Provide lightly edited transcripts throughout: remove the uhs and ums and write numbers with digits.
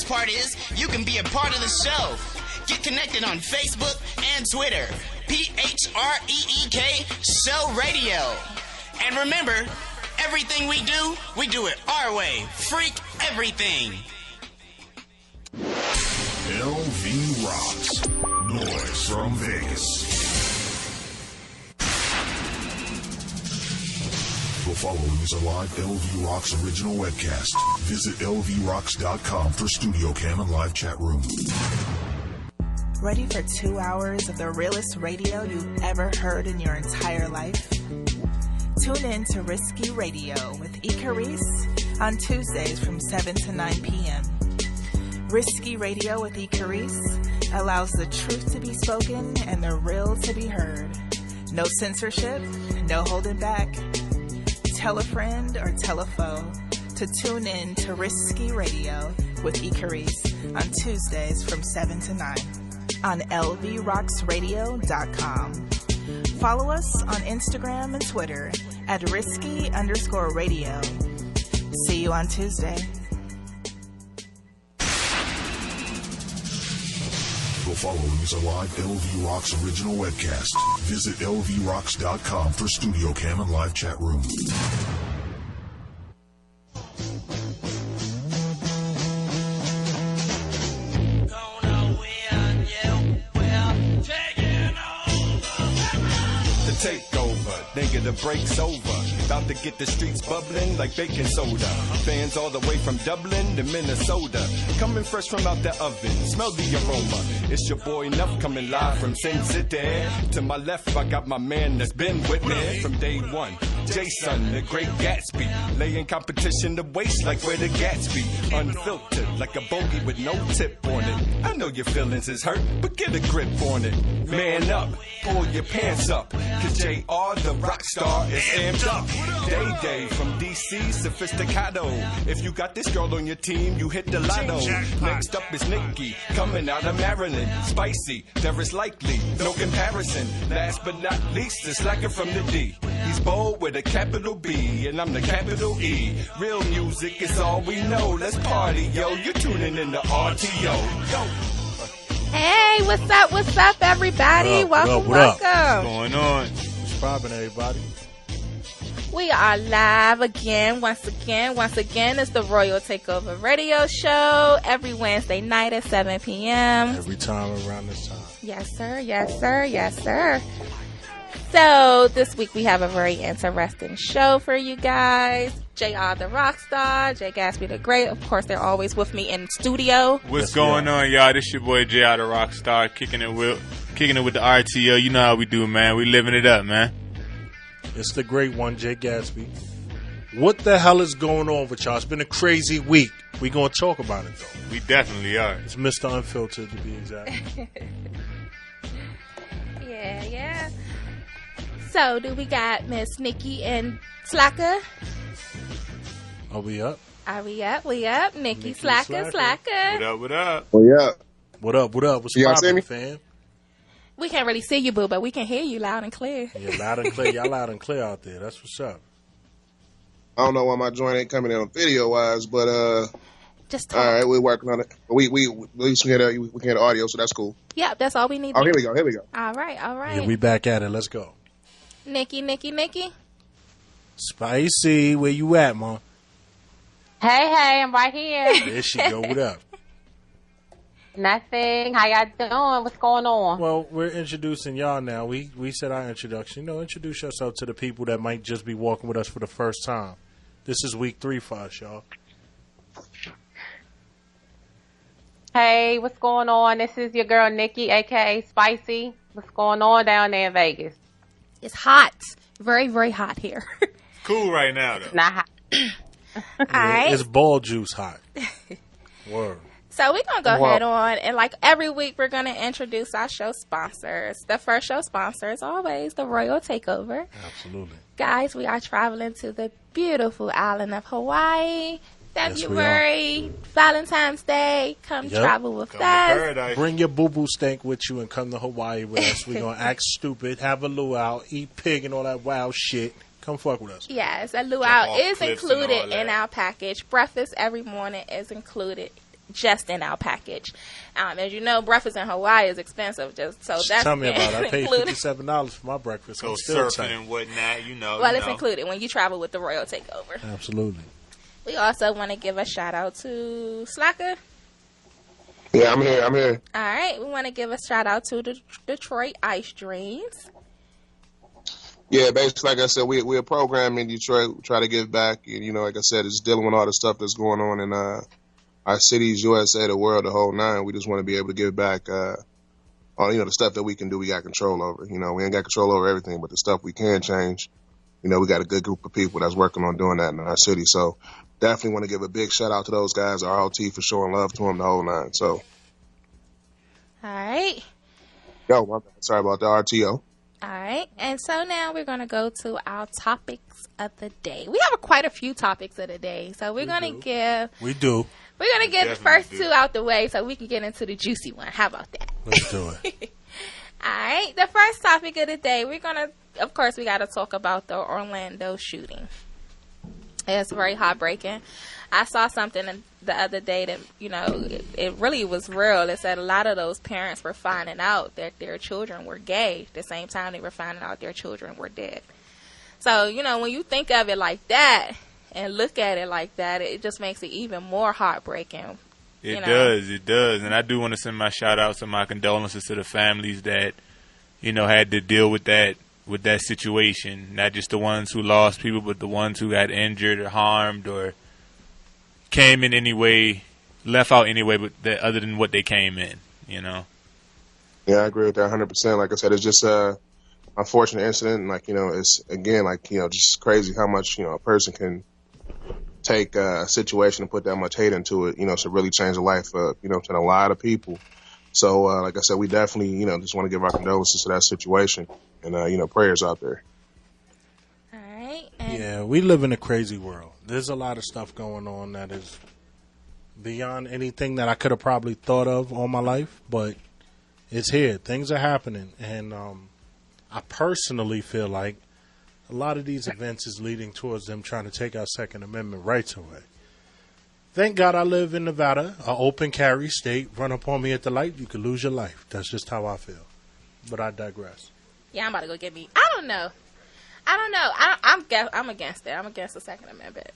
best part is you can be a part of the show. Get connected on Facebook and Twitter. PHREEK Show Radio. And remember, everything we do it our way. Freak everything. LV Rocks. Noise from Vegas. The following is a live LV Rocks original webcast. Visit lvrocks.com for studio cam and live chat room. Ready for 2 hours of the realest radio you've ever heard in your entire life? Tune in to Risky Radio with Icarice on Tuesdays from 7 to 9 p.m. Risky Radio with Icarice allows the truth to be spoken and the real to be heard. No censorship, no holding back. Tell a friend or tell a foe to tune in to Risky Radio with Icarice on Tuesdays from 7 to 9 on lvrocksradio.com. Follow us on Instagram and Twitter at risky_radio. See you on Tuesday. The following is a live LV Rocks original webcast. Visit lvrocks.com for studio cam and live chat room. Takeover, nigga, the break's over. About to get the streets bubbling like baking soda. Fans all the way from Dublin to Minnesota. Coming fresh from out the oven, smell the aroma. It's your boy Nuff coming live from Sin City. To my left, I got my man that's been with me from day one. Jason, the great Gatsby. Laying competition to waste like where the Gatsby. Unfiltered, like a bogey with no tip on it. I know your feelings is hurt, but get a grip on it. Man up, pull your pants up. Cause JR, the rock star, is amped up. Day from DC, sophisticato. If you got this girl on your team, you hit the lotto. Next up is Nikki, coming out of Maryland. Spicy, there is likely no comparison. Last but not least, the slacker from the D. He's bold with a capital B, and I'm the capital E. Real music is all we know. Let's party, yo. You're tuning in to RTO. Yo. Hey, what's up, everybody? Welcome. What's going on? What's poppin', everybody? We are live again, once again. It's the Royal Takeover Radio Show every Wednesday night at 7 p.m. Every time around this time. Yes, sir. So this week we have a very interesting show for you guys. JR the Rockstar, Jay Gatsby the Great. Of course, they're always with me in studio. What's going on, y'all? This your boy JR the Rockstar, kicking it with the RTO. You know how we do, man. We living it up, man. It's the great one, Jay Gatsby. What the hell is going on with y'all? It's been a crazy week. We gonna talk about it though. We definitely are. It's Mr. Unfiltered to be exact. Yeah. So, do we got Miss Nikki and Slacker? Are we up? We up. Nikki Slacker. What up? Oh, yeah. What up? What's poppin', fam? We can't really see you, boo, but we can hear you loud and clear. Yeah, loud and clear. Y'all loud and clear out there. That's what's up. I don't know why my joint ain't coming in on video-wise, but just talk. All right, we're working on it. We at least we can get audio, so that's cool. Yeah, that's all we need. Oh, here we go. All right. Yeah, we back at it. Let's go. Nikki. Spicy, where you at, Mom? Hey, I'm right here. There she go. What up? Nothing. How y'all doing? What's going on? Well, we're introducing y'all now. We said our introduction. Introduce yourself to the people that might just be walking with us for the first time. This is week 3 for us, y'all. Hey, what's going on? This is your girl Nikki, a.k.a. Spicy. What's going on down there in Vegas? It's hot. Very, very hot here. Cool right now, though. Not hot. All right. It's ball juice hot. Word. So we're going to go ahead on, and like every week, we're going to introduce our show sponsors. The first show sponsor is always the Royal Takeover. Absolutely. Guys, we are traveling to the beautiful island of Hawaii. February, Valentine's Day. Come travel with us. Bring your boo-boo stank with you and come to Hawaii with us. We're going to act stupid, have a luau, eat pig and all that wild shit. Come fuck with us. Yes, a luau is included in our package. Breakfast every morning is included just in our package. As you know, breakfast in Hawaii is expensive. That's tell me about it. I paid $57 for my breakfast. Go surfing and whatnot, you know. Well, it's included when you travel with the Royal Takeover. Absolutely. We also want to give a shout out to Slacker. Yeah, I'm here. All right, we want to give a shout out to the Detroit Ice Dreams. Yeah, basically, like I said, we're a program in Detroit. We try to give back, and like I said, it's dealing with all the stuff that's going on in our cities, USA, the world, the whole nine. We just want to be able to give back on the stuff that we can do. We got control over. We ain't got control over everything, but the stuff we can change. We got a good group of people that's working on doing that in our city. So definitely want to give a big shout out to those guys, ROT, for showing love to them, the whole nine. So. All right. Yo, my bad. Sorry about the RTO. All right, and so now we're going to go to our topics of the day. We have quite a few topics of the day, so we're going to give... We do. We're going to get the first two out the way so we can get into the juicy one. How about that? Let's do it. All right, the first topic of the day, we're going to... Of course, we got to talk about the Orlando shooting. It's very heartbreaking. I saw something the other day that, it really was real. It said a lot of those parents were finding out that their children were gay the same time they were finding out their children were dead. So, when you think of it like that and look at it like that, it just makes it even more heartbreaking. It does. And I do want to send my shout outs and my condolences to the families that, had to deal with that situation. Not just the ones who lost people, but the ones who got injured or harmed or came in any way, left out anyway, but other than what they came in, Yeah, I agree with that 100%. Like I said, it's just a unfortunate incident. And it's again, just crazy how much, a person can take a situation and put that much hate into it, to really change the life of, to a lot of people. So, like I said, we definitely, just want to give our condolences to that situation and, prayers out there. All right. Yeah, we live in a crazy world. There's a lot of stuff going on that is beyond anything that I could have probably thought of all my life, but it's here. Things are happening, and I personally feel like a lot of these events is leading towards them trying to take our Second Amendment rights away. Thank God I live in Nevada, an open carry state. Run up on me at the light, you could lose your life. That's just how I feel. But I digress. Yeah, I'm about to go get me. I don't know. I'm against it. I'm against the Second Amendment.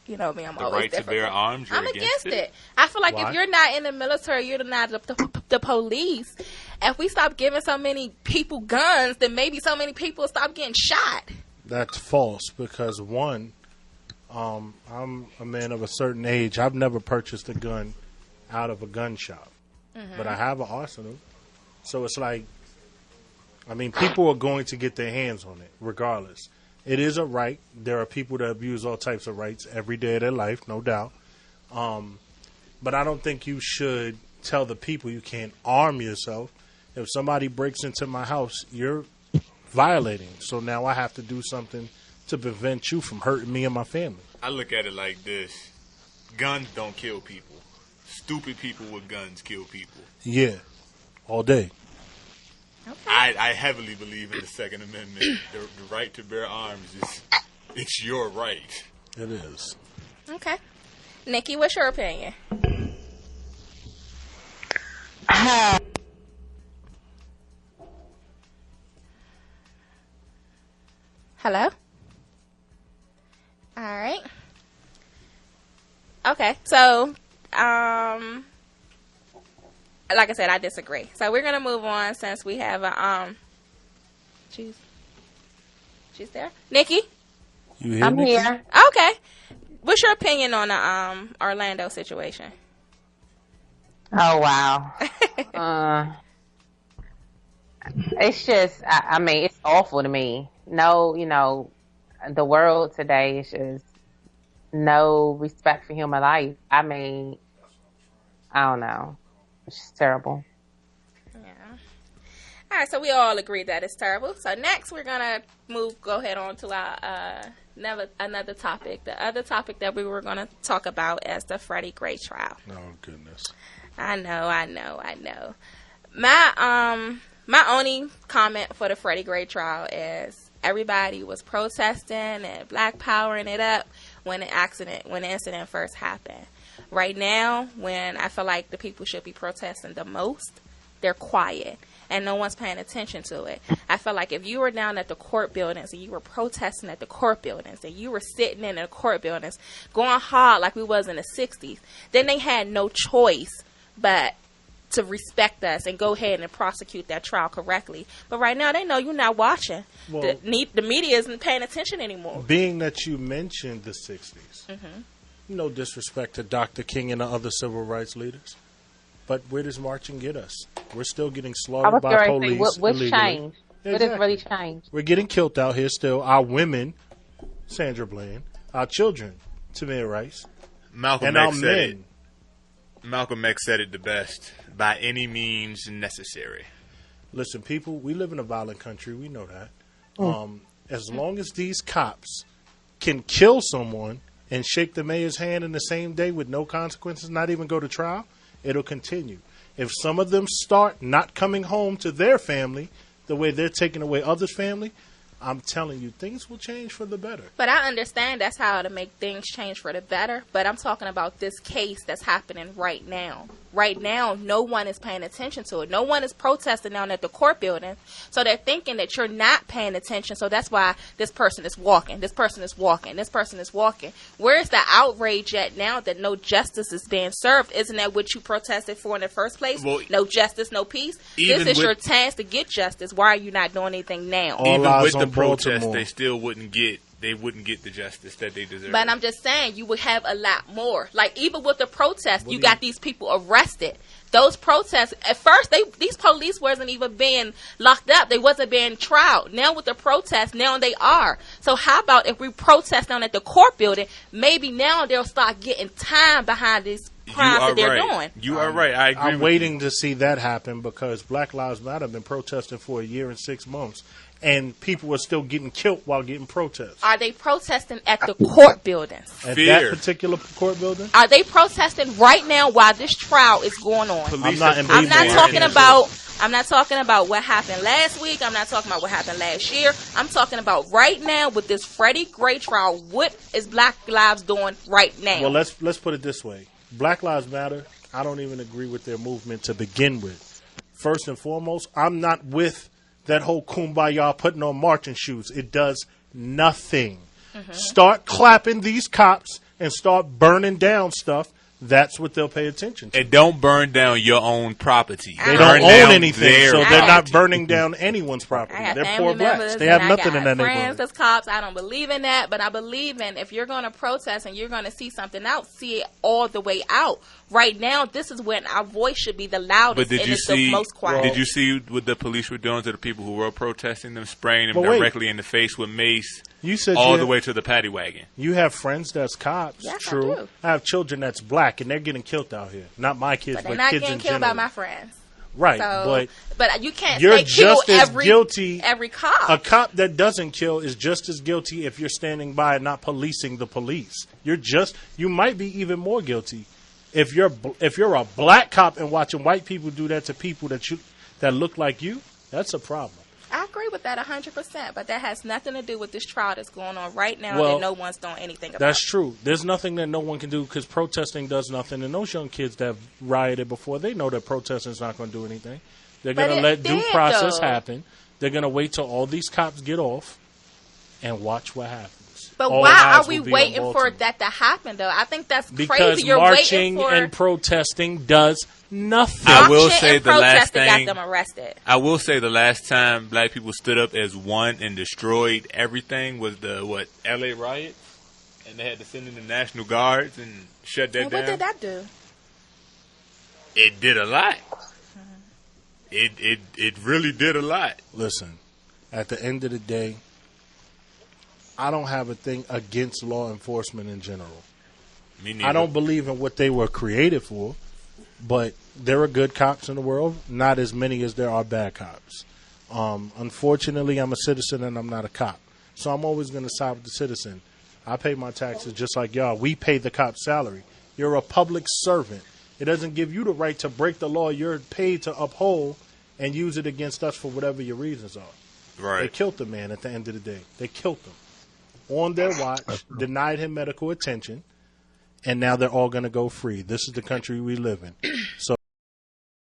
You know me, I'm the always right different. to bear arms. I'm against it. I feel like Why? if you're not in the military, you're not the police. If we stop giving so many people guns, then maybe so many people stop getting shot. That's false because, one, I'm a man of a certain age. I've never purchased a gun out of a gun shop. Mm-hmm. But I have an arsenal. So it's like, people are going to get their hands on it regardless. It is a right. There are people that abuse all types of rights every day of their life, no doubt. But I don't think you should tell the people you can't arm yourself. If somebody breaks into my house, you're violating. So now I have to do something to prevent you from hurting me and my family. I look at it like this. Guns don't kill people. Stupid people with guns kill people. Yeah, all day. Okay. I heavily believe in the Second Amendment. The right to bear arms it's your right. It is. Okay. Nikki, what's your opinion? Hello? All right. Okay, so, like I said, I disagree. So we're going to move on since we have a, she's there? Nikki? You here, I'm Nikki? here. Okay. What's your opinion on the Orlando situation? Oh, wow. It's just, it's awful to me. No, the world today is just no respect for human life. I don't know. It's just terrible. Yeah. All right, so we all agree that it's terrible. So next we're going to go ahead on to our another topic. The other topic that we were going to talk about is the Freddie Gray trial. Oh, goodness. I know. My only comment for the Freddie Gray trial is everybody was protesting and black powering it up when the incident first happened. Right now, when I feel like the people should be protesting the most, they're quiet. And no one's paying attention to it. I feel like if you were down at the court buildings and you were protesting at the court buildings and you were sitting in the court buildings going hard like we was in the 60s, then they had no choice but to respect us and go ahead and prosecute that trial correctly. But right now, they know you're not watching. Well, the media isn't paying attention anymore. Being that you mentioned the 60s, no disrespect to Dr. King and the other civil rights leaders, but where does marching get us? We're still getting slaughtered by police. What's changed? Exactly. What has really changed? We're getting killed out here still. Our women, Sandra Bland, our children, Tamir Rice, Malcolm and X our said men. it. Malcolm X said it the best. By any means necessary. Listen, people, we live in a violent country. We know that. As long as these cops can kill someone and shake the mayor's hand in the same day with no consequences, not even go to trial, it'll continue. If some of them start not coming home to their family the way they're taking away others' family, I'm telling you, things will change for the better. But I understand that's how to make things change for the better. But I'm talking about this case that's happening right now. Right now, no one is paying attention to it. No one is protesting down at the court building. So they're thinking that you're not paying attention. So that's why this person is walking. This person is walking. This person is walking. Where is the outrage at now that no justice is being served? Isn't that what you protested for in the first place? Well, no justice, no peace? This is your chance to get justice. Why are you not doing anything now? Even with the protest, they still wouldn't get the justice that they deserve. But I'm just saying, you would have a lot more. Like, even with the protest, you got these people arrested. Those protests, at first, these police wasn't even being locked up. They wasn't being tried. Now with the protest, now they are. So how about if we protest down at the court building, maybe now they'll start getting time behind these crimes that they're doing. You are right. I agree. I'm waiting to see that happen because Black Lives Matter have been protesting for a year and 6 months. And people are still getting killed while getting protests. Are they protesting at the court buildings? At that particular court building? Are they protesting right now while this trial is going on? I'm not talking about what happened last week. I'm not talking about what happened last year. I'm talking about right now with this Freddie Gray trial. What is Black Lives doing right now? Well, let's put it this way. Black Lives Matter, I don't even agree with their movement to begin with. First and foremost, I'm not with that whole kumbaya putting on marching shoes. It does nothing. Start clapping these cops and start burning down stuff. That's what they'll pay attention to. And don't burn down your own property. They don't own anything, so they're not burning down anyone's property. They're poor blacks. They have nothing in that neighborhood. Friends as cops, I don't believe in that, but I believe in if you're going to protest and you're going to see something out, see it all the way out. Right now, this is when our voice should be the loudest and it's the most quiet. Did you see what the police were doing to the people who were protesting them, spraying them directly in the face with mace? You said all the way to the paddy wagon. You have friends that's cops. Yes, true. I do. I have children that's black, and they're getting killed out here. Not my kids, but kids in general. They're not getting killed by my friends. Right, so, but you can't you're say kill just as guilty. Every cop. A cop that doesn't kill is just as guilty if you're standing by and not policing the police. You might be even more guilty if you're a black cop and watching white people do that to people that look like you. That's a problem. I agree with that 100%, but that has nothing to do with this trial that's going on right now that no one's doing anything about. That's true. There's nothing that no one can do because protesting does nothing. And those young kids that have rioted before, they know that protesting is not going to do anything. They're going to let due process happen. They're going to wait till all these cops get off and watch what happens. But why are we waiting for that to happen, though? I think that's crazy. Because marching and protesting does nothing. I will say the last thing. Got them arrested. I will say the last time black people stood up as one and destroyed everything was the LA riot, and they had to send in the National Guards and shut that down. What did that do? It did a lot. It really did a lot. Listen, at the end of the day, I don't have a thing against law enforcement in general. Me neither. I don't believe in what they were created for, but there are good cops in the world, not as many as there are bad cops. Unfortunately, I'm a citizen and I'm not a cop, so I'm always going to side with the citizen. I pay my taxes just like y'all. We pay the cop's salary. You're a public servant. It doesn't give you the right to break the law you're paid to uphold and use it against us for whatever your reasons are. Right. They killed the man at the end of the day. They killed him. On their watch, denied him medical attention, and now they're all going to go free. This is the country we live in.